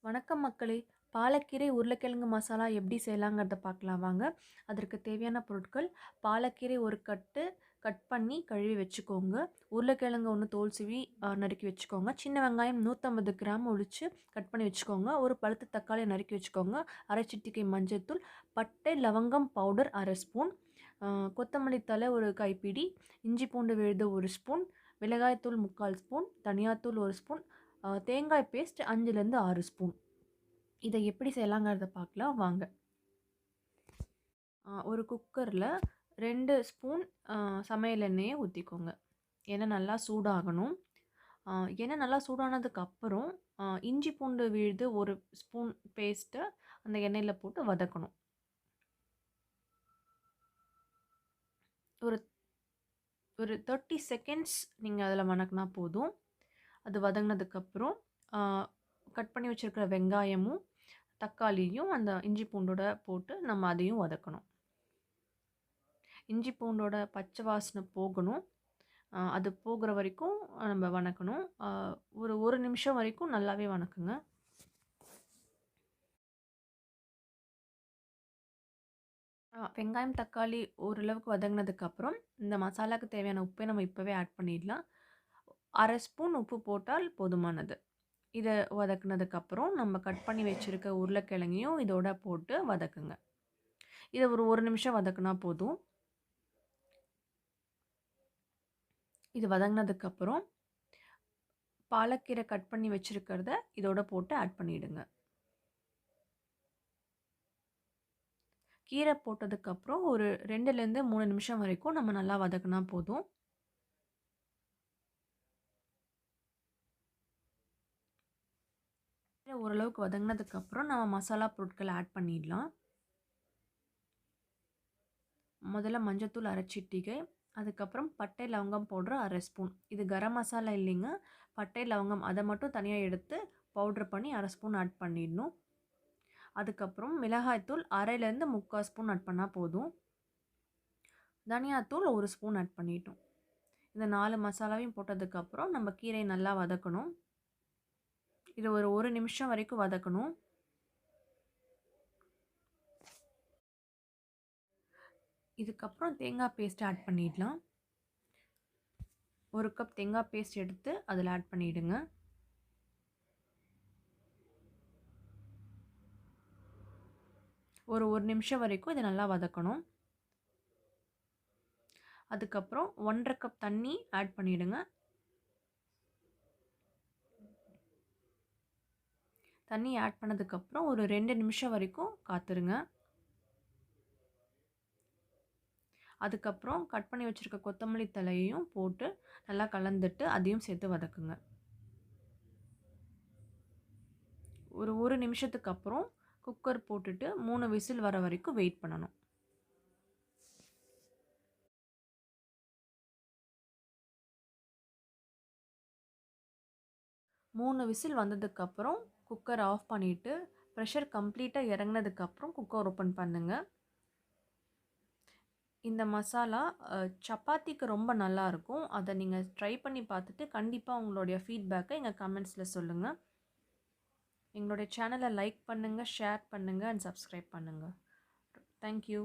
வணக்கம் மக்களே! பாலக்கீரை உருளைக்கிழங்கு மசாலா எப்படி செய்யலாங்கிறத பார்க்கலாம் வாங்க. அதற்கு தேவையான பொருட்கள்: பாலக்கீரை ஒரு கட்டு கட் பண்ணி கழுவி வச்சுக்கோங்க. உருளைக்கிழங்கு 1 தோல் சீவி நறுக்கி வச்சுக்கோங்க. சின்ன வெங்காயம் 150 கிராம் உரித்து கட் பண்ணி வச்சுக்கோங்க. ஒரு பழுத்த தக்காளியை நறுக்கி வச்சுக்கோங்க. அரை சிட்டிகை மஞ்சள்தூள், பட்டை லவங்கம் பவுடர் அரை ஸ்பூன், கொத்தமல்லி தழை ஒரு கைப்பிடி, இஞ்சி பூண்டு விழுது 1 ஸ்பூன், மிளகாய்த்தூள் 3/4 ஸ்பூன், தனியாத்தூள் 1 ஸ்பூன், தேங்காய் பேஸ்ட் 5லேருந்து 6 ஸ்பூன். இதை எப்படி செய்யலாங்கிறத பார்க்கலாம் வாங்க. ஒரு குக்கரில் 2 ஸ்பூன் சமையல் எண்ணெயை ஊற்றிக்கோங்க. எண்ணெய் நல்லா சூடாகணும். எண்ணெய் நல்லா சூடானதுக்கப்புறம் இஞ்சி பூண்டு விழுது 1 ஸ்பூன் பேஸ்ட்டை அந்த எண்ணெயில் போட்டு வதக்கணும். ஒரு ஒரு 30 செகண்ட்ஸ் நீங்கள் அதில் வதக்குனா போதும். அது வதங்கினதுக்கப்புறம் கட் பண்ணி வச்சுருக்கிற வெங்காயமும் தக்காளியும் அந்த இஞ்சி பூண்டோட போட்டு நம்ம அதையும் வதக்கணும். இஞ்சி பூண்டோட பச்சை வாசனை போகணும். அது போகிற வரைக்கும் நம்ம வதக்கணும். ஒரு நிமிஷம் வரைக்கும் நல்லாவே வதக்குங்க. வெங்காயம் தக்காளி ஓரளவுக்கு வதங்கினதுக்கப்புறம் இந்த மசாலாவுக்கு தேவையான உப்பை நம்ம இப்போவே ஆட் பண்ணிடலாம். அரை ஸ்பூன் உப்பு போட்டால் போதுமானது. இதை வதக்குனதுக்கப்புறம் நம்ம கட் பண்ணி வச்சுருக்க உருளைக்கிழங்கையும் இதோட போட்டு வதக்குங்க. இதை ஒரு நிமிஷம் வதக்குனா போதும். இது வதங்கினதுக்கப்புறம் பாலக்கீரை கட் பண்ணி வச்சுருக்கிறத இதோட போட்டு ஆட் பண்ணிவிடுங்க. கீரை போட்டதுக்கப்புறம் ஒரு 2லேருந்து 3 நிமிஷம் வரைக்கும் நம்ம நல்லா வதக்குனா போதும். ஓரளவுக்கு வதங்கினதுக்கப்புறம் நம்ம மசாலா பொருட்களை ஆட் பண்ணிடலாம். முதல்ல மஞ்சத்தூள் அரை சிட்டிகை, அதுக்கப்புறம் பட்டை லவங்கம் பவுட்ரு அரை ஸ்பூன். இது கரம் மசாலா இல்லைங்க, பட்டை லவங்கம் அதை மட்டும் தனியாக எடுத்து பவுட்ரு பண்ணி அரை ஸ்பூன் ஆட் பண்ணிடணும். அதுக்கப்புறம் மிளகாய்த்தூள் அரைலேருந்து 3/4 ஸ்பூன் ஆட் பண்ணால் போதும். தனியாத்தூள் 1 ஸ்பூன் ஆட் பண்ணிட்டோம். இந்த 4 மசாலாவையும் போட்டதுக்கப்புறம் நம்ம கீரையை நல்லா வதக்கணும். இது ஒரு நிமிஷம் வரைக்கும் வதக்கணும். இதுக்கப்புறம் தேங்காய் பேஸ்ட் ஆட் பண்ணிடலாம். 1 கப் தேங்காய் பேஸ்ட் எடுத்து அதில் ஆட் பண்ணிவிடுங்க. ஒரு நிமிஷம் வரைக்கும் இதை நல்லா வதக்கணும். அதுக்கப்புறம் 1/2 கப் தண்ணி ஆட் பண்ணிவிடுங்க. தண்ணி ஆட் பண்ணதுக்கப்புறம் ஒரு 2 நிமிஷம் வரைக்கும் காத்துருங்க. அதுக்கப்புறம் கட் பண்ணி வச்சுருக்க கொத்தமல்லி தழையையும் போட்டு நல்லா கலந்துட்டு அதையும் சேர்த்து வதக்குங்க. ஒரு நிமிஷத்துக்கு அப்புறம் குக்கர் போட்டுட்டு 3 விசில் வர வரைக்கும் வெயிட் பண்ணணும். 3 விசில் வந்ததுக்கப்புறம் குக்கர் ஆஃப் பண்ணிவிட்டு ப்ரெஷர் கம்ப்ளீட்டாக இறங்கினதுக்கப்புறம் குக்கர் ஓப்பன் பண்ணுங்கள். இந்த மசாலா சப்பாத்திக்கு ரொம்ப நல்லாயிருக்கும். அதை நீங்கள் ட்ரை பண்ணி பார்த்துட்டு கண்டிப்பாக உங்களுடைய ஃபீட்பேக்கை எங்கள் கமெண்ட்ஸில் சொல்லுங்கள். எங்களுடைய சேனலை லைக் பண்ணுங்கள், ஷேர் பண்ணுங்கள் அண்ட் சப்ஸ்கிரைப் பண்ணுங்கள். தேங்க்யூ.